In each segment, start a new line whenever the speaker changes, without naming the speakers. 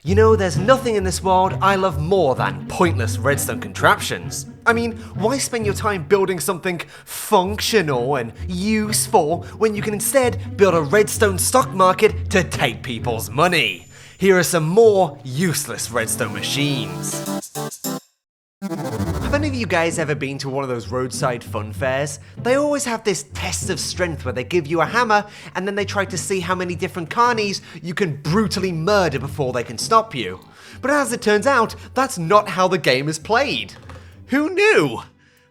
You know, there's nothing in this world I love more than pointless redstone contraptions. I mean, why spend your time building something functional and useful when you can instead build a redstone stock market to take people's money? Here are some more useless redstone machines. Have any of you guys ever been to one of those roadside fun fairs? They always have this test of strength where they give you a hammer and then they try to see how many different carnies you can brutally murder before they can stop you. But as it turns out, that's not how the game is played. Who knew?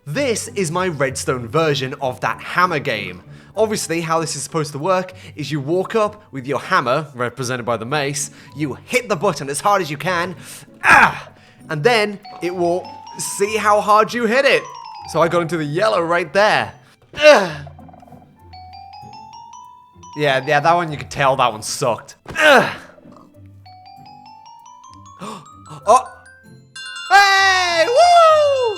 This is my redstone version of that hammer game. Obviously, how this is supposed to work is you walk up with your hammer, represented by the mace, you hit the button as hard as you can, and then it will see how hard you hit it. So I got into the yellow right there. Yeah, that one you could tell that one sucked. Oh! Hey! Woo!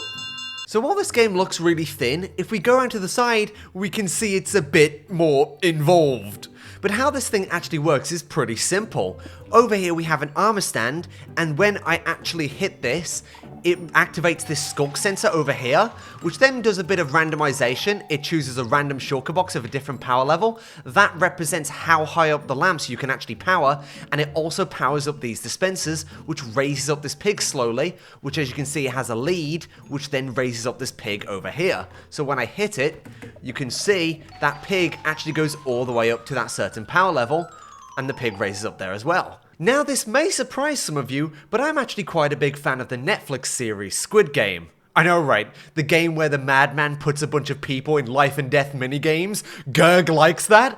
So while this game looks really thin, if we go around to the side, we can see it's a bit more involved. But how this thing actually works is pretty simple. Over here we have an armor stand, and when I actually hit this, it activates this skulk sensor over here, which then does a bit of randomization. It chooses a random shulker box of a different power level. That represents how high up the lamps you can actually power, and it also powers up these dispensers, which raises up this pig slowly, which as you can see has a lead, which then raises up this pig over here. So when I hit it, you can see that pig actually goes all the way up to that certain power level, and the pig raises up there as well. Now this may surprise some of you, but I'm actually quite a big fan of the Netflix series Squid Game. I know, right? The game where the madman puts a bunch of people in life and death minigames. Gerg likes that?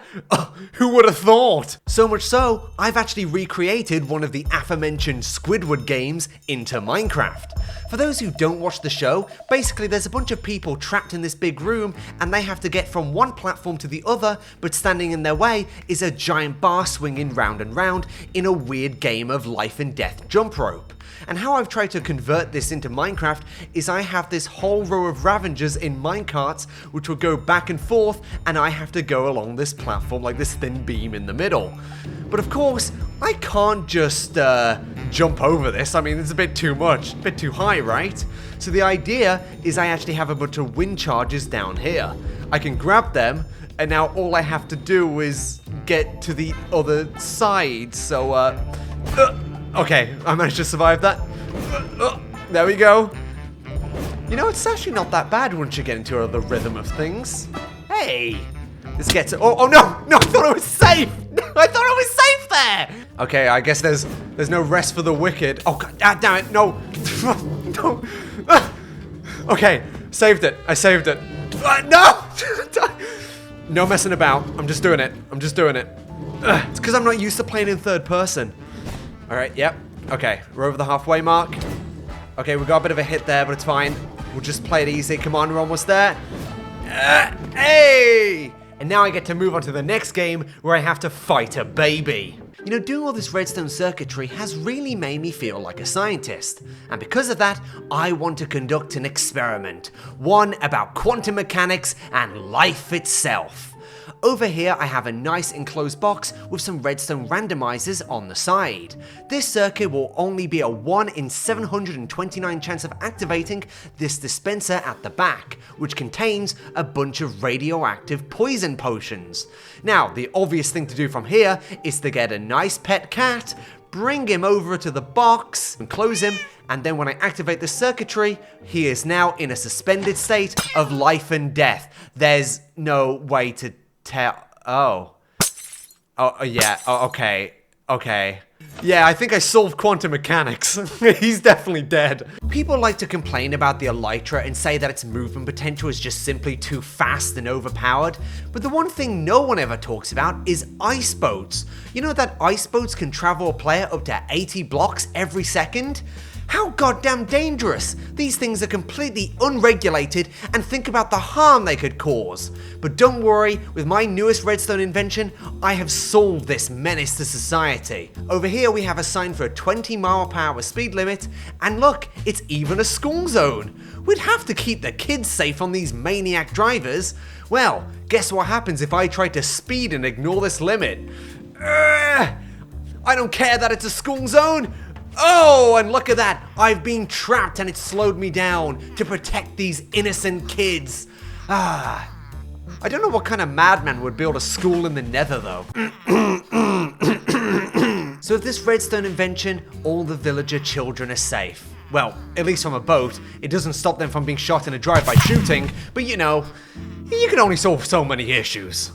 Who would have thought? So much so, I've actually recreated one of the aforementioned Squidward games into Minecraft. For those who don't watch the show, basically there's a bunch of people trapped in this big room and they have to get from one platform to the other, but standing in their way is a giant bar swinging round and round in a weird game of life and death jump rope. And how I've tried to convert this into Minecraft is I have this whole row of Ravengers in minecarts which will go back and forth, and I have to go along this platform like this thin beam in the middle. But of course, I can't just jump over this. I mean, it's a bit too much, a bit too high, right? So the idea is I actually have a bunch of wind charges down here. I can grab them, and now all I have to do is get to the other side. So, okay, I managed to survive that. There we go. You know, it's actually not that bad once you get into the rhythm of things. Hey! This gets... Oh, no! No, I thought it was safe! I thought it was safe there! Okay, I guess there's no rest for the wicked. Oh, God, damn it, no! No! Okay, saved it. I saved it. No! No messing about. I'm just doing it. I'm just doing it. It's because I'm not used to playing in third person. Alright, yep. Okay, we're over the halfway mark. Okay, we got a bit of a hit there, but it's fine. We'll just play it easy. Come on, we're almost there. Hey! And now I get to move on to the next game where I have to fight a baby. You know, doing all this redstone circuitry has really made me feel like a scientist. And because of that, I want to conduct an experiment. One about quantum mechanics and life itself. Over here I have a nice enclosed box with some redstone randomizers on the side. This circuit will only be a 1 in 729 chance of activating this dispenser at the back, which contains a bunch of radioactive poison potions. Now, the obvious thing to do from here is to get a nice pet cat, bring him over to the box and close him, and then when I activate the circuitry, he is now in a suspended state of life and death. There's no way to tell. Oh, yeah. Oh, okay. Okay. Yeah, I think I solved quantum mechanics. He's definitely dead. People like to complain about the Elytra and say that its movement potential is just simply too fast and overpowered. But the one thing no one ever talks about is ice boats. You know that ice boats can travel a player up to 80 blocks every second? How goddamn dangerous! These things are completely unregulated, and think about the harm they could cause. But don't worry, with my newest redstone invention, I have solved this menace to society. Over here we have a sign for a 20-mile-per-hour speed limit, and look, it's even a school zone. We'd have to keep the kids safe on these maniac drivers. Well, guess what happens if I try to speed and ignore this limit? I don't care that it's a school zone. Oh, and look at that. I've been trapped and it slowed me down to protect these innocent kids. I don't know what kind of madman would build a school in the nether, though. So with this redstone invention, all the villager children are safe. Well, at least from a boat. It doesn't stop them from being shot in a drive-by shooting, but you know, you can only solve so many issues.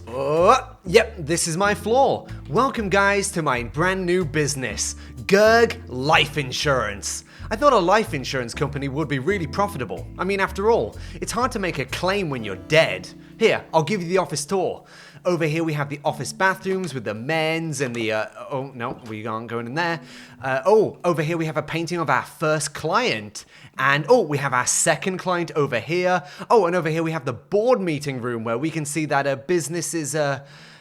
Yep, this is my floor. Welcome, guys, to my brand new business, Gerg Life Insurance. I thought a life insurance company would be really profitable. I mean, after all, it's hard to make a claim when you're dead. Here, I'll give you the office tour. Over here we have the office bathrooms with the men's and the, oh no, we aren't going in there. Over here we have a painting of our first client. And we have our second client over here. Oh, and over here we have the board meeting room where we can see that a business is,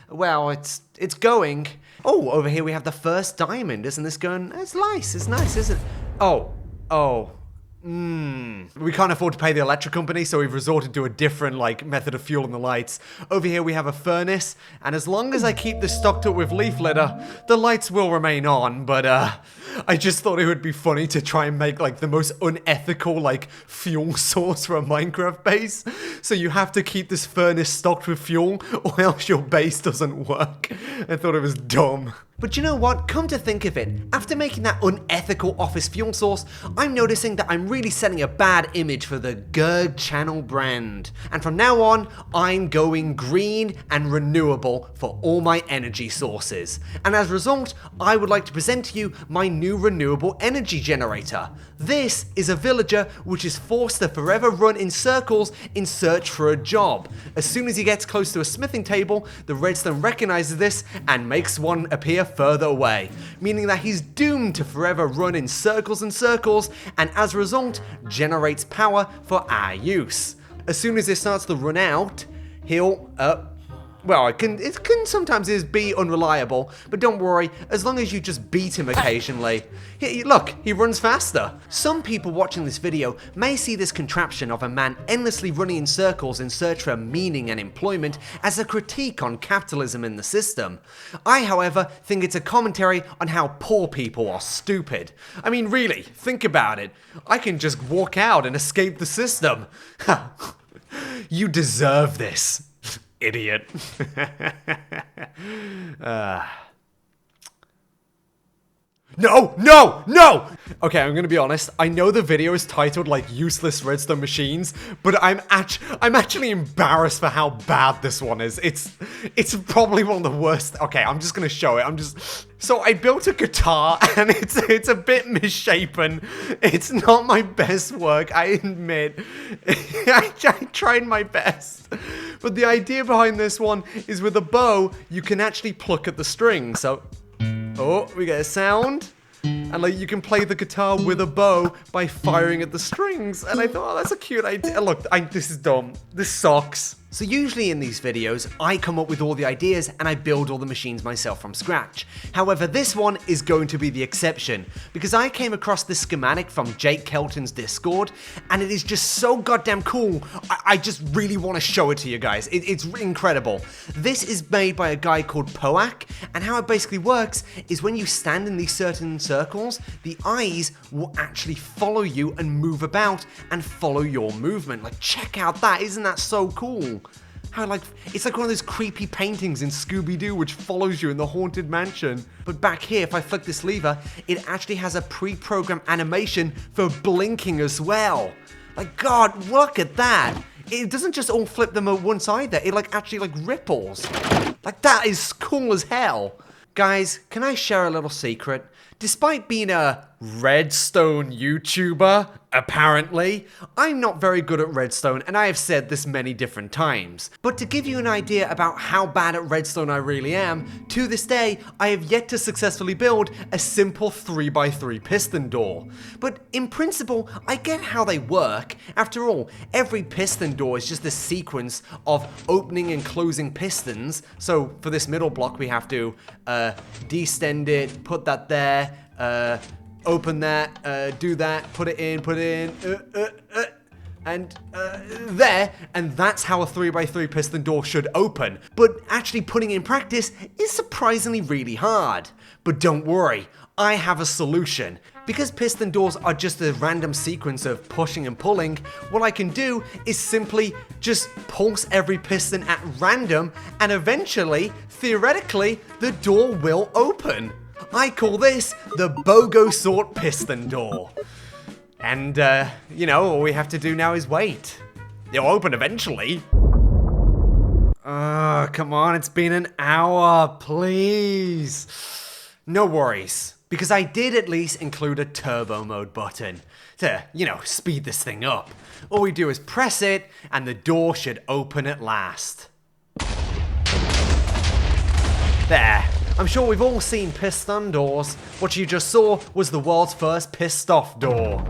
well, it's going. Oh, over here we have the first diamond. Isn't this going? It's nice, isn't it? We can't afford to pay the electric company, so we've resorted to a different, method of fueling the lights. Over here we have a furnace, and as long as I keep this stocked up with leaf litter, the lights will remain on, but, I just thought it would be funny to try and make, the most unethical, fuel source for a Minecraft base. So you have to keep this furnace stocked with fuel, or else your base doesn't work. I thought it was dumb. But you know what? Come to think of it, after making that unethical office fuel source, I'm noticing that I'm really setting a bad image for the Gerg channel brand. And from now on, I'm going green and renewable for all my energy sources. And as a result, I would like to present to you my new renewable energy generator. This is a villager which is forced to forever run in circles in search for a job. As soon as he gets close to a smithing table, the redstone recognizes this and makes one appear further away, meaning that he's doomed to forever run in circles and circles, and as a result, generates power for our use. As soon as it starts to run out, he'll, it can sometimes be unreliable, but don't worry, as long as you just beat him occasionally. Look, he runs faster. Some people watching this video may see this contraption of a man endlessly running in circles in search for meaning and employment as a critique on capitalism in the system. I, however, think it's a commentary on how poor people are stupid. I mean, really, think about it. I can just walk out and escape the system. You deserve this. Idiot. No! Okay, I'm gonna be honest. I know the video is titled useless redstone machines, but I'm actually embarrassed for how bad this one is. It's probably one of the worst. Okay, I'm just gonna show it. So I built a guitar and it's a bit misshapen. It's not my best work, I admit. I tried my best. But the idea behind this one is with a bow, you can actually pluck at the strings. So, we get a sound. And you can play the guitar with a bow by firing at the strings. And I thought, that's a cute idea. Look, this is dumb. This sucks. So usually in these videos, I come up with all the ideas and I build all the machines myself from scratch. However, this one is going to be the exception because I came across this schematic from Jake Kelton's Discord and it is just so goddamn cool. I just really want to show it to you guys. It's incredible. This is made by a guy called Poak, and how it basically works is when you stand in these certain circles, the eyes will actually follow you and move about and follow your movement. Check out that. Isn't that so cool? How it's like one of those creepy paintings in Scooby-Doo which follows you in the haunted mansion. But back here, if I flick this lever, it actually has a pre-programmed animation for blinking as well. God, look at that. It doesn't just all flip them at one side there. It actually ripples. That is cool as hell. Guys, can I share a little secret? Despite being a Redstone YouTuber, apparently, I'm not very good at Redstone, and I have said this many different times. But to give you an idea about how bad at Redstone I really am, to this day, I have yet to successfully build a simple 3x3 piston door. But in principle, I get how they work. After all, every piston door is just a sequence of opening and closing pistons. So for this middle block, we have to descend it, put that there, open that, do that, put it in, and there, and that's how a 3x3 piston door should open. But actually putting it in practice is surprisingly really hard. But don't worry, I have a solution. Because piston doors are just a random sequence of pushing and pulling, what I can do is simply just pulse every piston at random, and eventually, theoretically, the door will open. I call this the Bogo sort piston door. And, all we have to do now is wait. It'll open eventually. Come on, it's been an hour, please. No worries. Because I did at least include a turbo mode button to, speed this thing up. All we do is press it, and the door should open at last. There. I'm sure we've all seen piston doors. What you just saw was the world's first pissed off door.